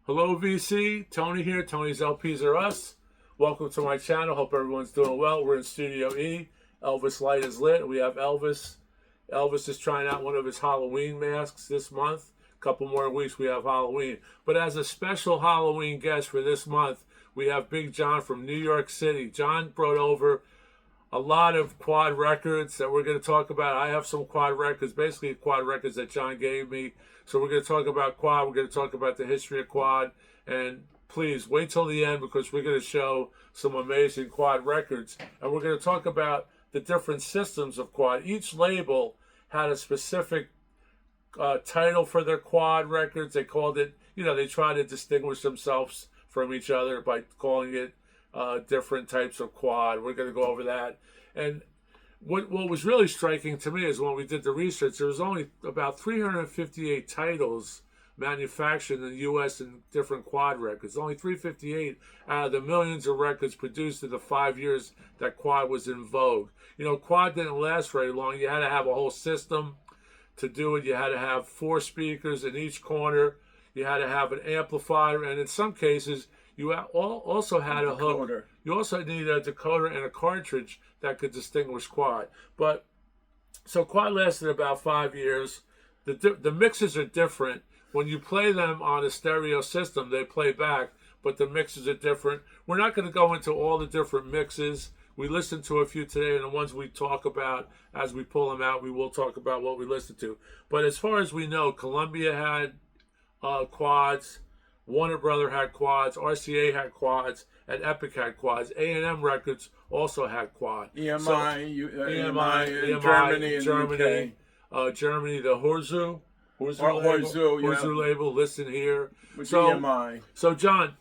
Hello VC, Tony here. Tony's LPs are us. Welcome to my channel. Hope everyone's doing well. We're in Studio E. Elvis Light is lit. We have Elvis. Elvis is trying out one of his Halloween masks this month. A couple more weeks we have Halloween. But as a special Halloween guest for this month, we have Big John from New York City. John brought over a lot of quad records that we're going to talk about. I have some quad records, basically quad records that John gave me. So we're going to talk about quad. We're going to talk about the history of quad. And please wait till the end because we're going to show some amazing quad records. And we're going to talk about the different systems of quad. Each label had a specific title for their quad records. They called it, they try to distinguish themselves from each other by calling it different types of quad. We're going to go over that. And what was really striking to me is when we did the research, there was only about 358 titles manufactured in the U.S. in different quad records. Only 358 out of the millions of records produced in the 5 years that quad was in vogue. Quad didn't last very long. You had to have a whole system to do it. You had to have 4 speakers in each corner. You had to have an amplifier, and in some cases, you also had a hook. You also needed a decoder and a cartridge that could distinguish quad. So quad lasted about 5 years. The mixes are different. When you play them on a stereo system, they play back, but the mixes are different. We're not going to go into all the different mixes. We listened to a few today, and the ones we talk about, as we pull them out, we will talk about what we listened to. But as far as we know, Columbia had quads, Warner Brother had quads, RCA had quads, and Epic had quads. A&M Records also had quad. EMI, Germany, Germany, the Horzu label listed here. EMI. So John,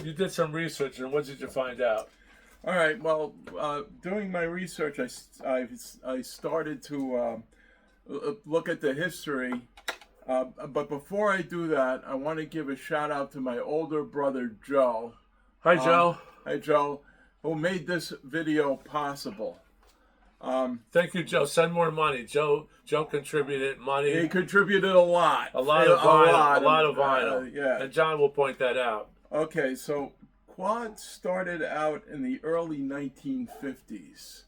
you did some research, and what did you find out? All right. Well, doing my research, I started to look at the history. But before I do that, I want to give a shout out to my older brother, Joe. Hi, Joe. Hi, Joe, who made this video possible. Thank you, Joe. Send more money. Joe contributed money. He contributed a lot. A lot of vinyl. Yeah. And John will point that out. Okay, so quad started out in the early 1950s.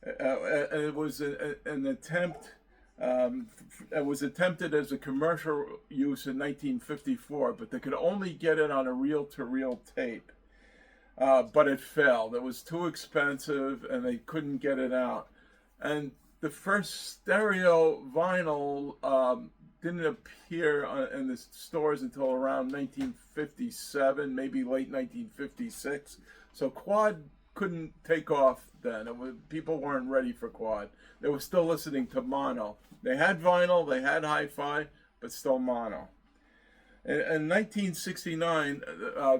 It was an attempt. It was attempted as a commercial use in 1954, but they could only get it on a reel-to-reel tape. But it failed. It was too expensive, and they couldn't get it out. And the first stereo vinyl didn't appear in the stores until around 1957, maybe late 1956. So quad couldn't take off then. People weren't ready for quad. They were still listening to mono. They had vinyl, they had hi-fi, but still mono. In 1969,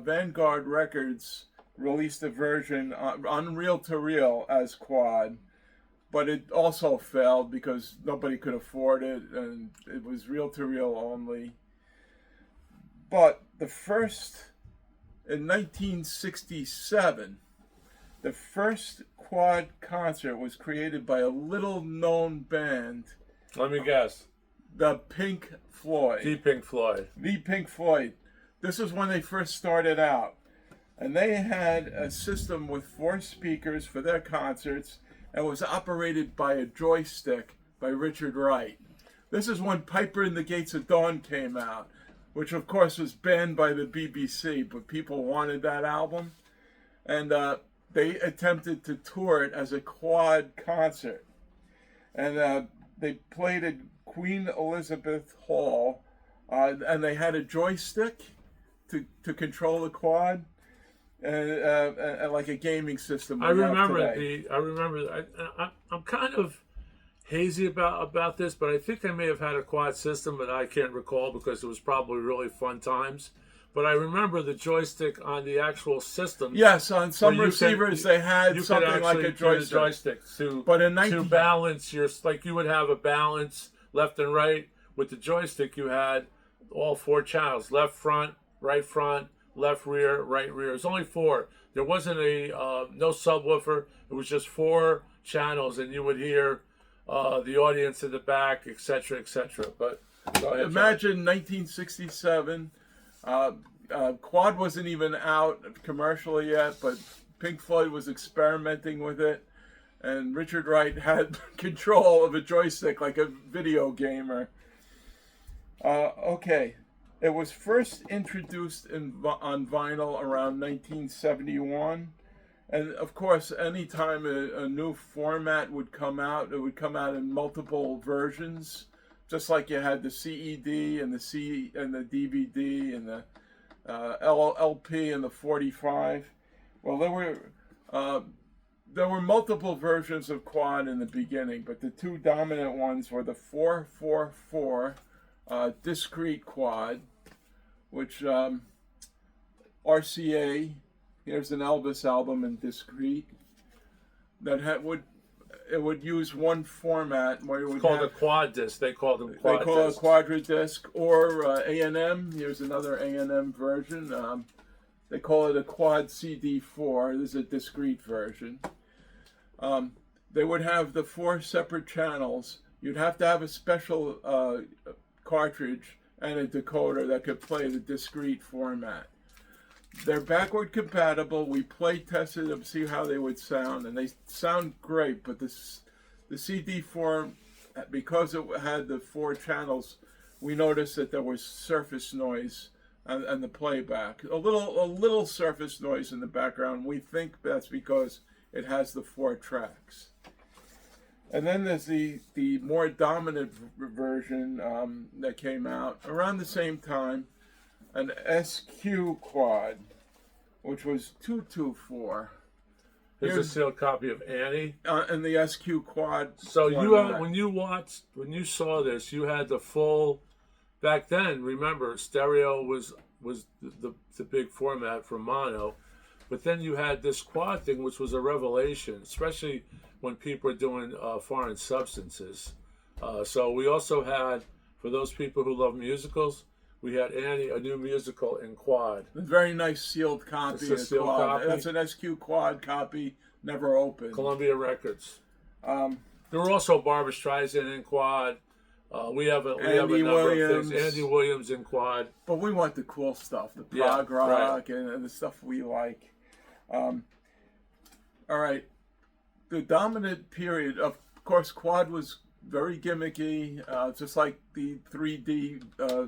Vanguard Records released a version on reel-to-reel as quad, but it also failed because nobody could afford it, and it was reel-to-reel only. But in 1967, the first quad concert was created by a little-known band. Let me guess. The Pink Floyd. The Pink Floyd. The Pink Floyd. This is when they first started out. And they had a system with 4 speakers for their concerts and was operated by a joystick by Richard Wright. This is when Piper and the Gates of Dawn came out, which of course was banned by the BBC, but people wanted that album. And they attempted to tour it as a quad concert. And they played at Queen Elizabeth Hall, and they had a joystick to control the quad, and like a gaming system. I'm kind of hazy about this, but I think they may have had a quad system, but I can't recall because it was probably really fun times. But I remember the joystick on the actual system. Yes, on some receivers they had something like a joystick. To balance like you would have a balance left and right. With the joystick, you had all 4 channels: left front, left rear, right rear. It was only 4. There wasn't no subwoofer. It was just 4 channels, and you would hear the audience in the back, etc., etc. But go ahead, imagine 1967. Quad wasn't even out commercially yet, but Pink Floyd was experimenting with it, and Richard Wright had control of a joystick like a video gamer. Okay, it was first introduced on vinyl around 1971. And of course, anytime a new format would come out, it would come out in multiple versions, just like you had the CED and the DVD and the LP and the 45. Well, there were multiple versions of quad in the beginning, but the two dominant ones were the 444 discrete quad, which RCA. Here's an Elvis album in discrete that would use one format where it would called a quad disc. They called them quad discs. They call it quadra disc or A&M. Here's another A&M version. They call it a quad CD4. This is a discrete version. They would have the 4 separate channels. You'd have to have a special cartridge and a decoder that could play the discrete format. They're backward compatible. We play tested them, see how they would sound, and they sound great. But the CD4, because it had the 4 channels, we noticed that there was surface noise on the playback. A little surface noise in the background. We think that's because it has the 4 tracks. And then there's the more dominant version that came out around the same time. An SQ quad, which was 224. Here's a sealed copy of Annie. And the SQ quad. So when you saw this, you had the full. Back then, remember, stereo was the big format for mono, but then you had this quad thing, which was a revelation, especially when people are doing foreign substances. So we also had, for those people who love musicals, we had Annie, a new musical in quad. A very nice sealed copy. It's a sealed copy. That's an SQ quad copy, never opened. Columbia Records. There were also Barbra Streisand in quad. We have a number of things. Andy Williams in quad. But we want the cool stuff, the prog rock and the stuff we like. All right. The dominant period, of course, quad was very gimmicky, just like the 3D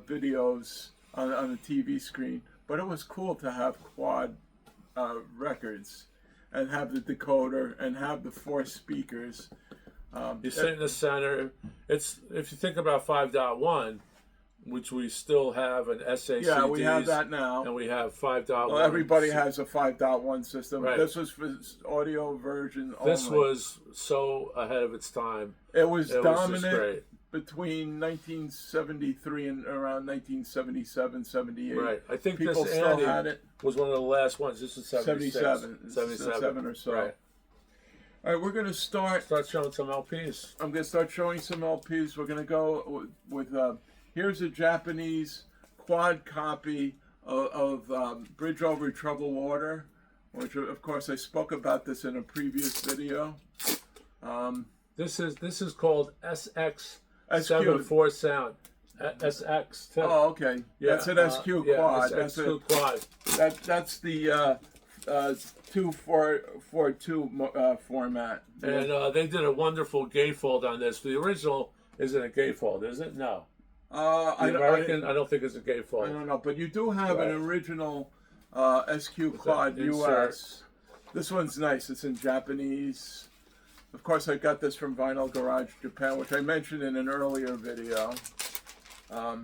videos on the TV screen. But it was cool to have quad records and have the decoder and have the 4 speakers. You sit in the center. It's, if you think about 5.1, which we still have an SACDs. Yeah, we have that now. And we have 5.1. Well, everybody has a 5.1 system. Right. This was for audio version only. This was so ahead of its time. It was dominant just great. Between 1973 and around 1977, 78. Right. I think people this still Andy had it. was one of the last ones. This is 77 or so. Right. All right, we're going to start showing some LPs. I'm going to start showing some LPs. We're going to go with here's a Japanese quad copy of Bridge Over Troubled Water, which of course I spoke about this in a previous video. This is called SX74 sound. SX. Oh, okay. Yeah, that's an SQ quad. That's SQ quad. That's the 242 format. And they did a wonderful gatefold on this. The original isn't a gatefold, is it? No. I don't think it's a gatefold. I don't know, but you do have an original SQ quad US. This one's nice. It's in Japanese. Of course, I got this from Vinyl Garage Japan, which I mentioned in an earlier video. I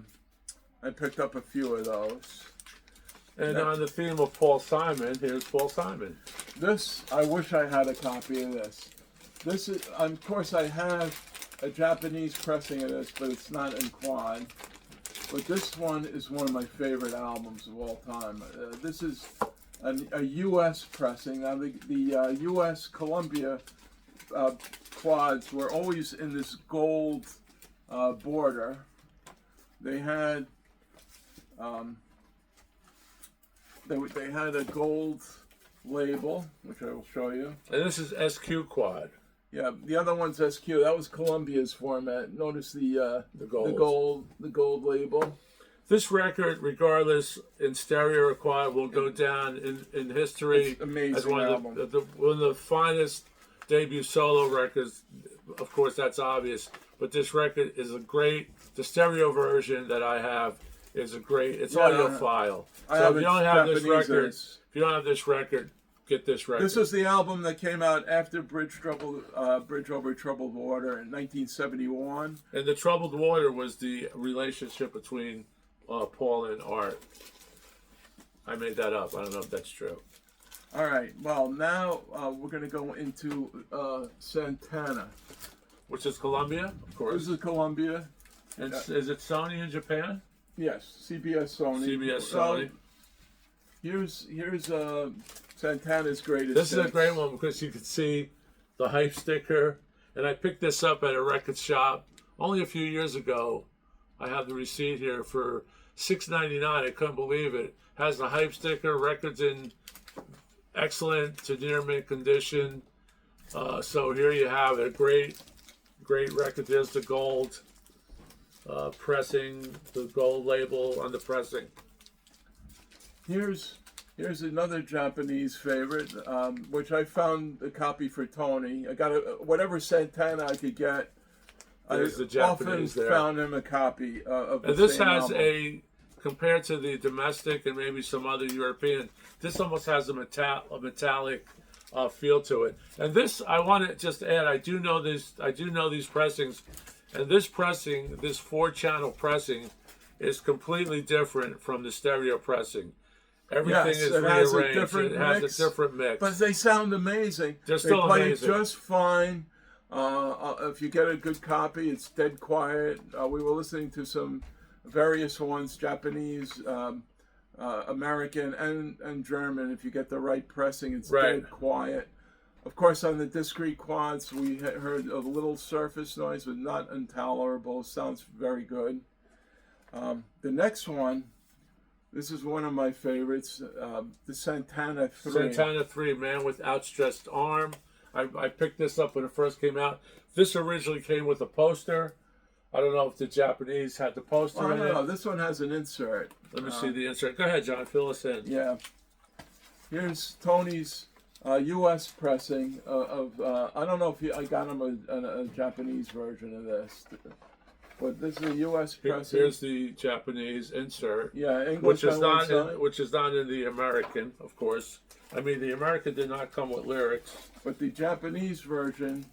picked up a few of those. And on the theme of Paul Simon, here's Paul Simon. This, I wish I had a copy of this. This is, of course, I have a Japanese pressing of this, but it's not in quad. But this one is one of my favorite albums of all time. This is a U.S. pressing. Now, the U.S. Columbia quads were always in this gold border. They had they had a gold label, which I will show you. And this is SQ quad. Yeah, the other one's SQ. That was Columbia's format. Notice the gold label. This record, regardless in stereo or quad, will go down in history It's amazing as one album. of one of the finest debut solo records. Of course, that's obvious, but this record is a great. The stereo version that I have is a great. It's audiophile. So if you don't have this record, get this record. This was the album that came out after Bridge Over Troubled Water in 1971. And the Troubled Water was the relationship between Paul and Art. I made that up. I don't know if that's true. All right. Well, now we're going to go into Santana. Which is Columbia, of course. This is Columbia. And is it Sony in Japan? Yes, CBS Sony. CBS Sony. Here's Santana's greatest. This is a great one because you can see the hype sticker. And I picked this up at a record shop only a few years ago. I have the receipt here for $6.99. I couldn't believe it. Has the hype sticker, records in excellent to near mint condition. So here you have it. Great record. There's the gold pressing, the gold label on the pressing. Here's another Japanese favorite, which I found a copy for Tony. I got whatever Santana I could get. There's the often Japanese there. found him a copy of the And this same has album. compared to the domestic and maybe some other European, this almost has a metallic feel to it. And this, I want to just add, I do know these pressings, and this pressing, this 4-channel pressing, is completely different from the stereo pressing. Everything is rearranged. It has a different mix. But they sound amazing. They're still amazing. They play just fine. If you get a good copy, it's dead quiet. We were listening to some various ones, Japanese, American, and German. If you get the right pressing, it's dead quiet. Of course, on the discrete quads, we heard a little surface noise, but not intolerable. Sounds very good. The next one, this is one of my favorites, the Santana 3. Santana 3, Man with Outstretched Arm. I picked this up when it first came out. This originally came with a poster. I don't know if the Japanese had the poster in it. No, this one has an insert. Let me see the insert. Go ahead, John. Fill us in. Yeah. Here's Tony's U.S. pressing of I don't know if I got him a Japanese version of this. But this is a U.S. pressing. Here's the Japanese insert. Yeah, English which is not in the American, of course. I mean, the American did not come with lyrics. But the Japanese version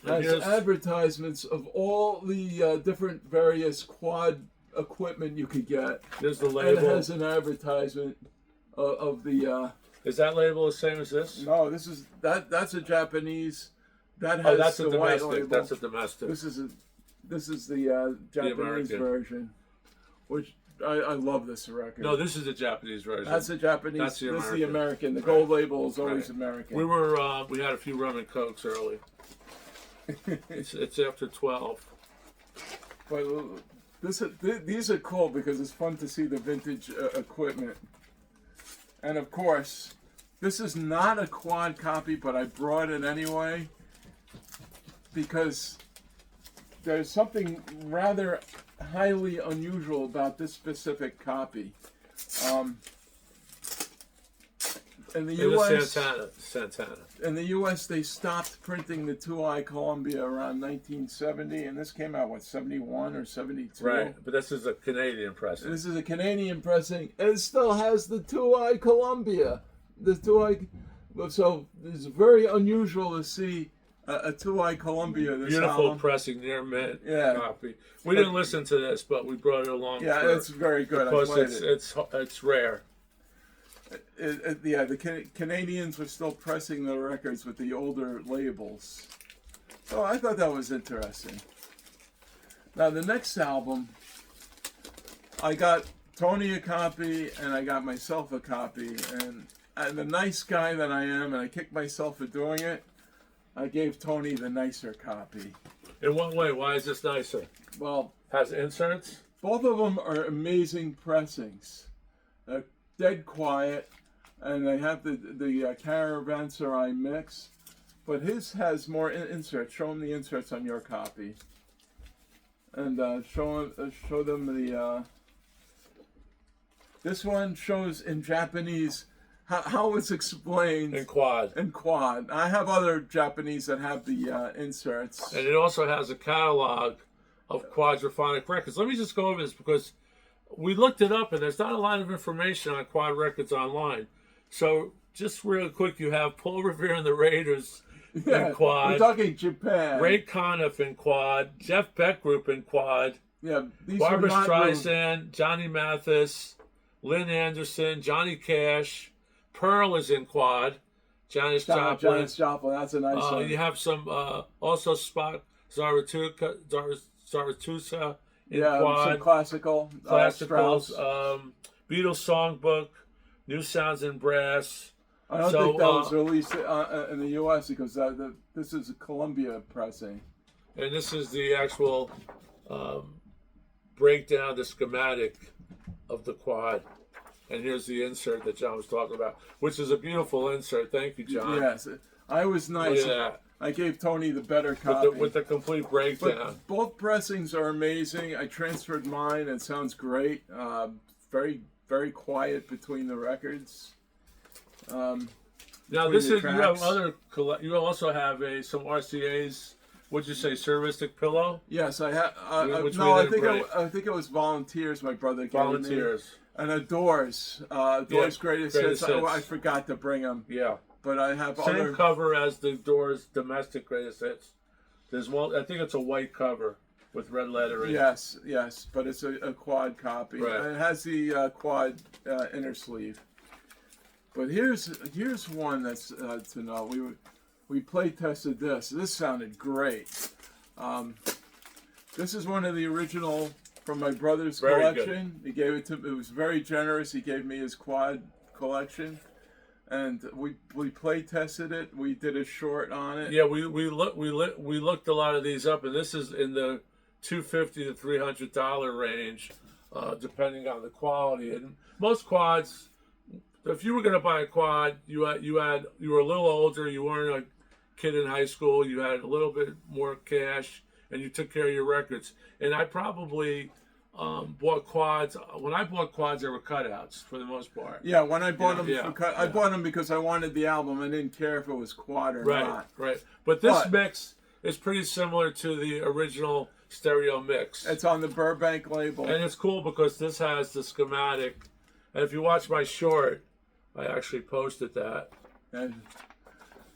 has advertisements of all the different various quad equipment you could get. There's the label. And it has an advertisement of the. Is that label the same as this? No, that's a Japanese. That has that's the a white domestic. label. That's a domestic. This is the Japanese version, which I love this record. No, this is the Japanese version. That's the Japanese. That's the American. This is the American. The gold label is always American. We had a few rum and cokes early. It's after 12. But these are cool because it's fun to see the vintage equipment. And of course, this is not a quad copy, but I brought it anyway because there's something rather highly unusual about this specific copy. In the U.S., Santana. In the U.S., they stopped printing the 2i Columbia around 1970, and this came out, 71 or 72? Right, but this is a Canadian pressing. This is a Canadian pressing, and it still has the 2i Columbia. The 2i, so it's very unusual to see a 2i Columbia. Beautiful pressing, near mint copy. We didn't listen to this, but we brought it along. Yeah, it's very good. Because it's rare. The Canadians were still pressing the records with the older labels. So I thought that was interesting. Now the next album, I got Tony a copy and I got myself a copy. And the nice guy that I am, and I kicked myself for doing it, I gave Tony the nicer copy. In what way? Why is this nicer? Well, has inserts? Both of them are amazing pressings. Dead quiet, and they have the Caravanserai mix, but his has more inserts. Show them the inserts on your copy, and show them the This one shows in Japanese how it's explained In quad. in quad. I have other Japanese that have the inserts. And it also has a catalog of quadraphonic records. Let me just go over this because we looked it up and there's not a lot of information on quad records online. So just real quick, you have Paul Revere and the Raiders in quad. We're talking Japan. Ray Conniff in quad. Jeff Beck Group in quad. Yeah, these Barbara are not Streisand, Johnny Mathis, Lynn Anderson, Johnny Cash. Pearl is in quad. Janis Joplin. Janis Joplin, that's a nice one. You have some also Spot Zarathustra in quad. Some classical. Classicals. Strauss. Beatles Songbook, New Sounds in Brass. I don't think that was released in the U.S. because this is a Columbia pressing. And this is the actual breakdown, the schematic of the quad. And here's the insert that John was talking about, which is a beautiful insert. Thank you, John. Yes, I was nice. Look at that. I gave Tony the better copy. With the complete breakdown. But both pressings are amazing. I transferred mine. It sounds great. Very, very quiet between the records. Now this is you also have some RCA's. What'd you say, Servistic Pillow? Yes, I have. I think it was Volunteers. My brother gave Volunteers. Me. And Doors. Greatest Hits. I forgot to bring them. Yeah. But I have same cover as the Doors domestic Greatest Hits. There's one. I think it's a white cover with red lettering. Yes, but it's a quad copy. Right. And it has the quad inner sleeve. But here's one that's to know. We play tested this. This sounded great. This is one of the original from my brother's collection. He gave it to me. It was very generous. He gave me his quad collection, and we play tested it. We did a short on it. Yeah, we looked a lot of these up, and this is in the $250 to $300 range, depending on the quality. And most quads, if you were going to buy a quad, you were a little older. You weren't a kid in high school. You had a little bit more cash, and you took care of your records. And I probably bought quads. When I bought quads, they were cutouts for the most part. Yeah, when I bought them, I bought them because I wanted the album. I didn't care if it was quad or not. Right. But this mix is pretty similar to the original stereo mix. It's on the Burbank label, and it's cool because this has the schematic. And if you watch my short, I actually posted that. And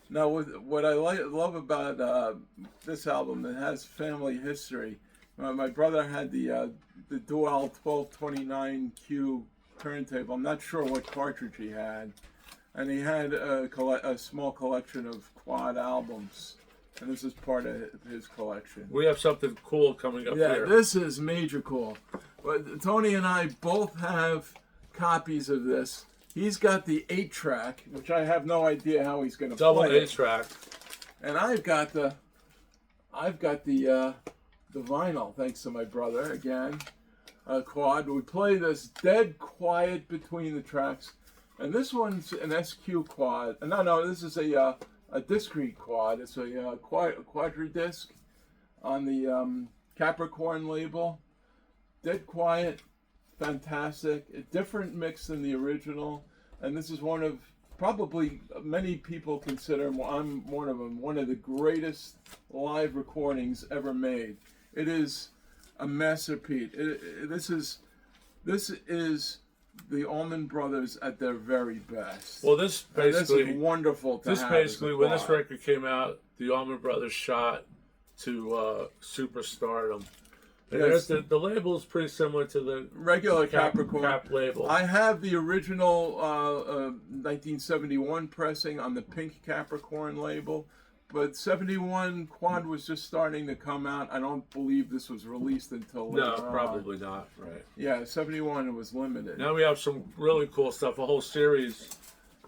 now, what I love about this album, it has family history. My brother had the Dual 1229Q turntable. I'm not sure what cartridge he had, and he had a small collection of quad albums, and this is part of his collection. We have something cool coming up here. Yeah, this is major cool. But Tony and I both have copies of this. He's got the 8-track, which I have no idea how he's going to play. Double 8-track. And I've got the vinyl, thanks to my brother again. Quad. We play this dead quiet between the tracks, and this one's an SQ quad. No, this is a discrete quad. It's a quadradisc on the Capricorn label. Dead quiet. Fantastic. A different mix than the original, and this is one of probably many people consider, I'm one of them, one of the greatest live recordings ever made. It is a masterpiece. This is the Allman Brothers at their very best. Well, this basically is wonderful. This basically, when this record came out, the Allman Brothers shot to superstardom. And yes. The label is pretty similar to the regular Capricorn Cap label. I have the original 1971 pressing on the pink Capricorn label, but 71 quad was just starting to come out. I don't believe this was released until later on. Probably not. Right. Yeah, 71 it was limited. Now we have some really cool stuff. A whole series,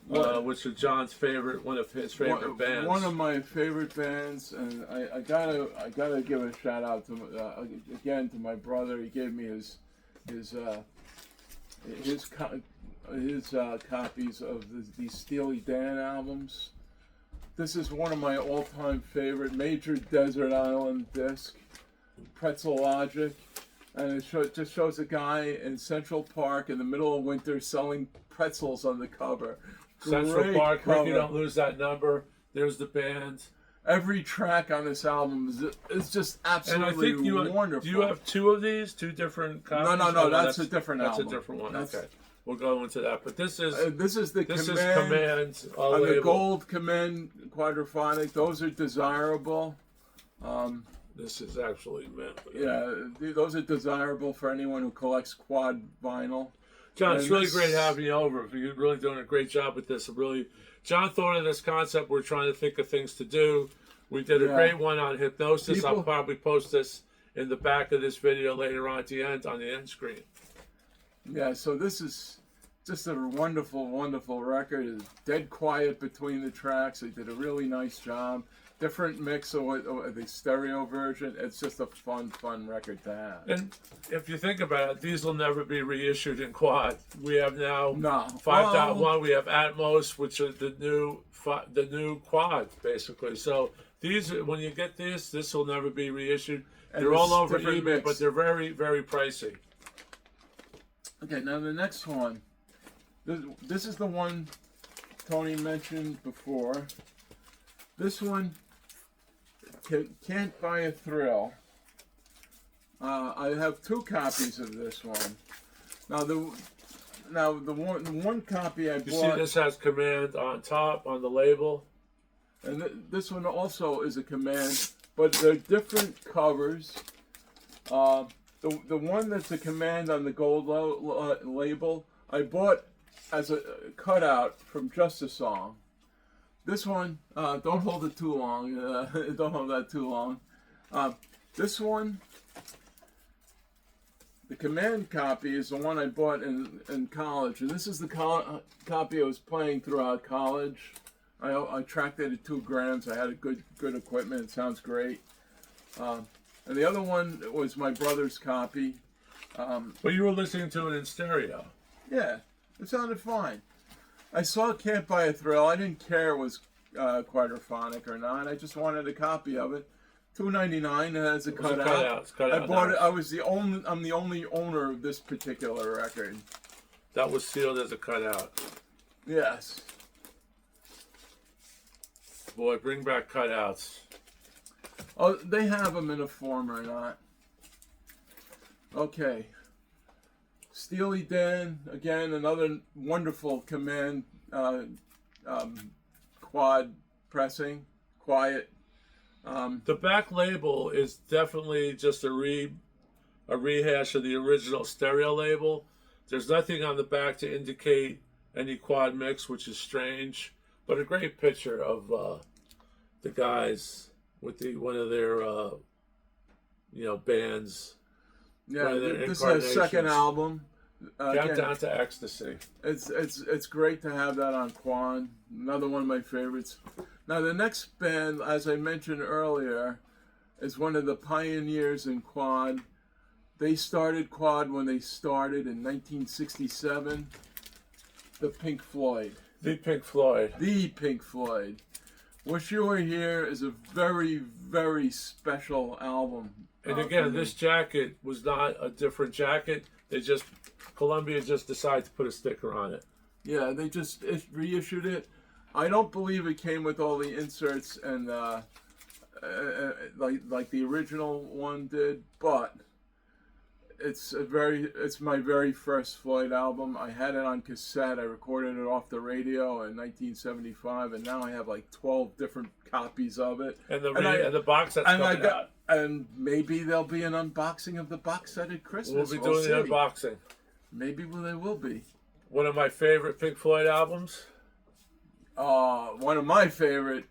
which is John's favorite, one of his favorite bands. One of my favorite bands, and I gotta give a shout out to again to my brother. He gave me his copies of these Steely Dan albums. This is one of my all-time favorite. Major Desert Island Disc, Pretzel Logic. and it just shows a guy in Central Park in the middle of winter selling pretzels on the cover. Central Great Park, cover. Ricky Don't Lose That Number. There's the band. Every track on this album is just absolutely wonderful. Do you have two of these? Two different copies? No, that's a different album. album. That's a different one. Okay. We'll go into that. But this is the Command on the label. gold Command Quadraphonic. Those are desirable. This is actually mint. Yeah, those are desirable for anyone who collects quad vinyl. John, it's really great having you over. You're really doing a great job with this. John thought of this concept. We're trying to think of things to do. We did a great one on hypnosis. I'll probably post this in the back of this video later on at the end, on the end screen. Yeah, so this is just a wonderful, wonderful record. It's dead quiet between the tracks. They did a really nice job. Different mix of the stereo version. It's just a fun record to have. And if you think about it, these will never be reissued in quad. We have now 5.1. We have Atmos, which are the new quad, basically. So these, when you get this will never be reissued. And they're all over eBay, but they're very, very pricey. Okay, now the next one. This is the one Tony mentioned before. This one, Can't Buy a Thrill. I have two copies of this one. Now the one copy I bought. You see, this has Command on top on the label, and this one also is a Command, but they're different covers. The one that's a Command on the gold label, I bought as a cutout from Just a Song. This one, don't hold it too long. Don't hold that too long. This one, the Command copy, is the one I bought in college, and this is the copy I was playing throughout college. I tracked it at 2 grams. I had a good equipment. It sounds great. And the other one was my brother's copy. But you were listening to it in stereo. Yeah, it sounded fine. I saw Can't Buy a Thrill. I didn't care it was Quadraphonic or not. I just wanted a copy of it. $2.99. It has a cutout. I bought it. I'm the only owner of this particular record. That was sealed as a cutout. Yes. Boy, bring back cutouts. Oh, they have them in a form or not. Okay. Steely Dan, again, another wonderful Command quad pressing, quiet. The back label is definitely just a rehash of the original stereo label. There's nothing on the back to indicate any quad mix, which is strange, but a great picture of the guys with one of their bands. Yeah, this is their second album. Countdown to Ecstasy. It's great to have that on quad. Another one of my favorites. Now the next band, as I mentioned earlier, is one of the pioneers in quad. They started quad when they started in 1967. The Pink Floyd. The Pink Floyd. The Pink Floyd. Wish You Were Here is a very, very special album. And again, this jacket was not a different jacket. Columbia just decided to put a sticker on it. Yeah, they just reissued it. I don't believe it came with all the inserts and like the original one did, but it's my very first Floyd album. I had it on cassette. I recorded it off the radio in 1975, and now I have like 12 different copies of it. And the box that's coming out. And maybe there'll be an unboxing of the box set at Christmas. We'll be doing the unboxing. Maybe there will be. One of my favorite Pink Floyd albums. One of my favorite.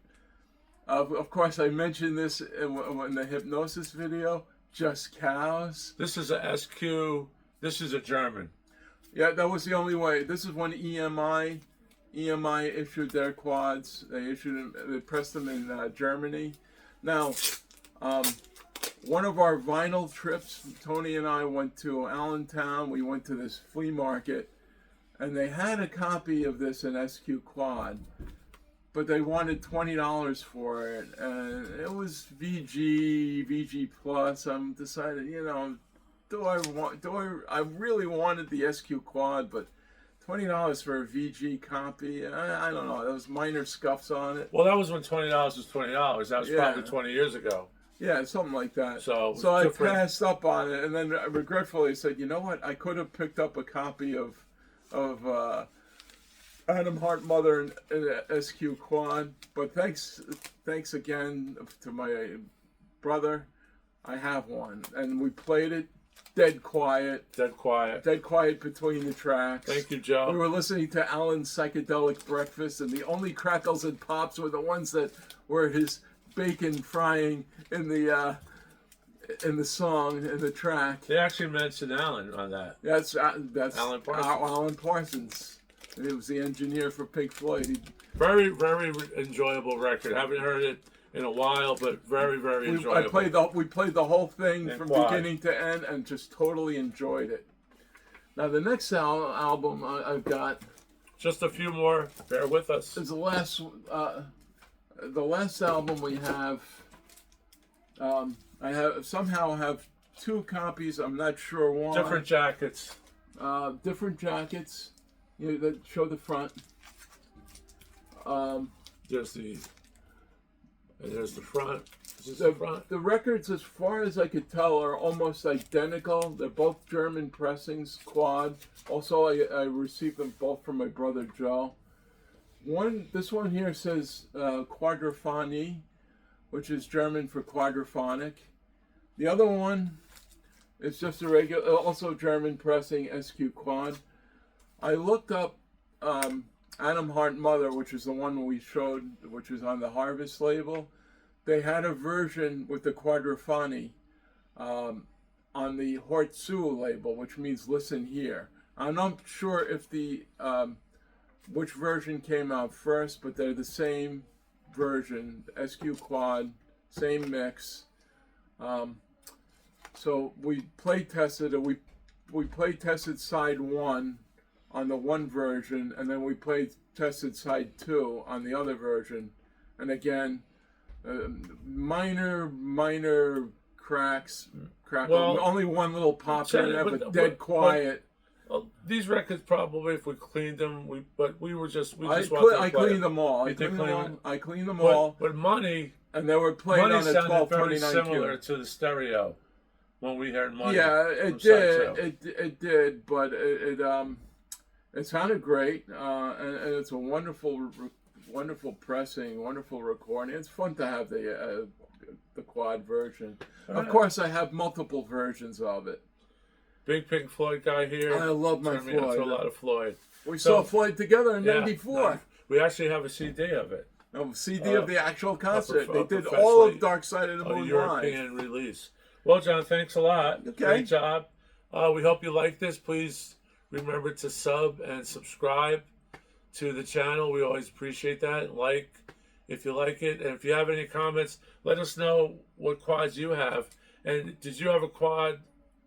Of course, I mentioned this in the Hypnosis video. Just Cows. This is a SQ. This is a German. Yeah, that was the only way. This is when EMI issued their quads. They pressed them in Germany. Now, one of our vinyl trips, Tony and I went to Allentown. We went to this flea market, and they had a copy of this in SQ quad, but they wanted $20 for it, and it was VG plus. I decided, I really wanted the SQ Quad, but $20 for a VG copy, I don't know. There was minor scuffs on it. Well, that was when $20 was $20. That was Yeah. probably 20 years ago. Yeah, something like that. So I different. passed up on it, and then regretfully said, you know what? I could have picked up a copy of Adam Hart Mother and SQ Quad, but thanks again to my brother. I have one, and we played it dead quiet. Dead quiet. Dead quiet between the tracks. Thank you, Joe. We were listening to Alan's Psychedelic Breakfast, and the only crackles and pops were the ones that were his bacon frying in the song, in the track. They actually mentioned Alan on that. That's Alan Parsons. Alan Parsons. He was the engineer for Pink Floyd. Very, very enjoyable record. Haven't heard it in a while, but very, very enjoyable. We played the whole thing And from quad. beginning to end, and just totally enjoyed it. Now the next album I've got Just a few more. Bear with us. is the last album we have. I have two copies. I'm not sure why. Different jackets. Different jackets. You know, that show the front. There's the front. Is this the front? The records, as far as I could tell, are almost identical. They're both German pressings, quad. Also, I received them both from my brother Joe. This one here says Quadraphonic, which is German for quadraphonic. The other one is just a regular, also German pressing, SQ Quad. I looked up Adam Hart Mother, which is the one we showed, which is on the Harvest label. They had a version with the Quadraphonic on the Hortzu label, which means listen here. I'm not sure if which version came out first, but they're the same version, SQ Quad, same mix. So we play tested it. We play tested side 1 on the one version, and then we played tested side 2 on the other version. And again, minor cracks, Well, only one little pop in there, but dead quiet. Well, these records probably, if we cleaned them, we just I cleaned them all. I cleaned them all. But Money, and they were played on a sounded very 1229 similar Q. to the stereo when we heard Money. Yeah, it did. It did, but it sounded great, and it's a wonderful pressing, wonderful recording. It's fun to have the quad version. Of course, I have multiple versions of it. Big Pink Floyd guy here. I love my Turned me on to Floyd. a lot of Floyd. We saw Floyd together in '94. We actually have a CD of it. A CD of the actual concert. They did professionally- all of Dark Side of the A Moon live. European release. Well, John, thanks a lot. Okay. Great job. We hope you like this. Please remember to sub and subscribe to the channel. We always appreciate that. Like if you like it. And if you have any comments, let us know what quads you have. And did you have a quad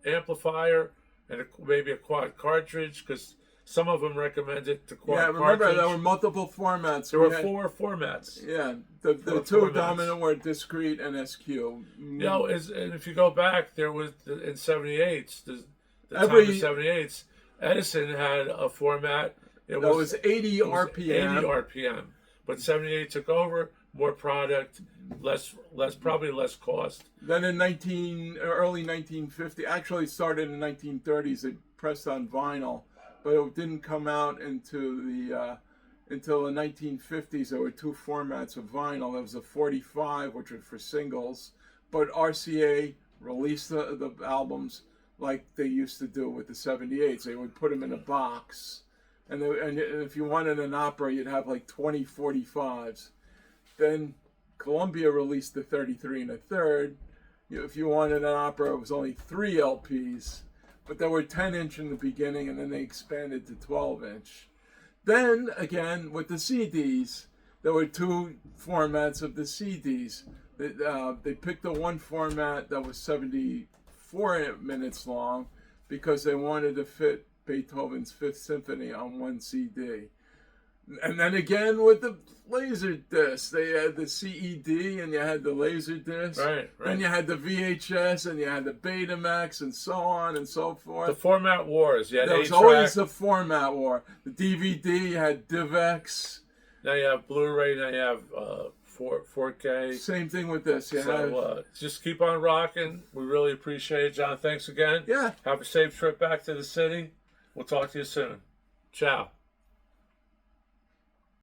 amplifier and maybe a quad cartridge? Because some of them recommended the quad cartridge. Yeah, remember there were multiple formats. There were 4 formats. Yeah, the two dominant were discrete and SQ. You know, and if you go back, there was in 78s, the time of 78s, Edison had a format. It was 80 RPM. 80 RPM. But 78 took over, more product, probably less cost. Then in early 1950, actually started in 1930s, it pressed on vinyl, but it didn't come out until the 1950s. There were 2 formats of vinyl. There was a 45, which was for singles, but RCA released the albums like they used to do with the 78s. They would put them in a box, and if you wanted an opera, you'd have like 20 45s. Then Columbia released the 33 1/3. If you wanted an opera, it was only 3 LPs, but there were 10-inch in the beginning, and then they expanded to 12-inch. Then again, with the CDs, there were 2 formats of the CDs. They picked the one format that was 74 minutes long because they wanted to fit Beethoven's Fifth Symphony on one CD. And then again with the laser disc, they had the CED and you had the laser disc. Right. Then you had the VHS and you had the Betamax and so on and so forth. The format wars. You had There was 8-track. always a format war. The DVD, you had DivX. Now you have Blu-ray. Now you have 4K. Same thing with this. You have, So just keep on rocking. We really appreciate it, John. Thanks again. yeah. Have a safe trip back to the city. We'll talk to you soon. Ciao.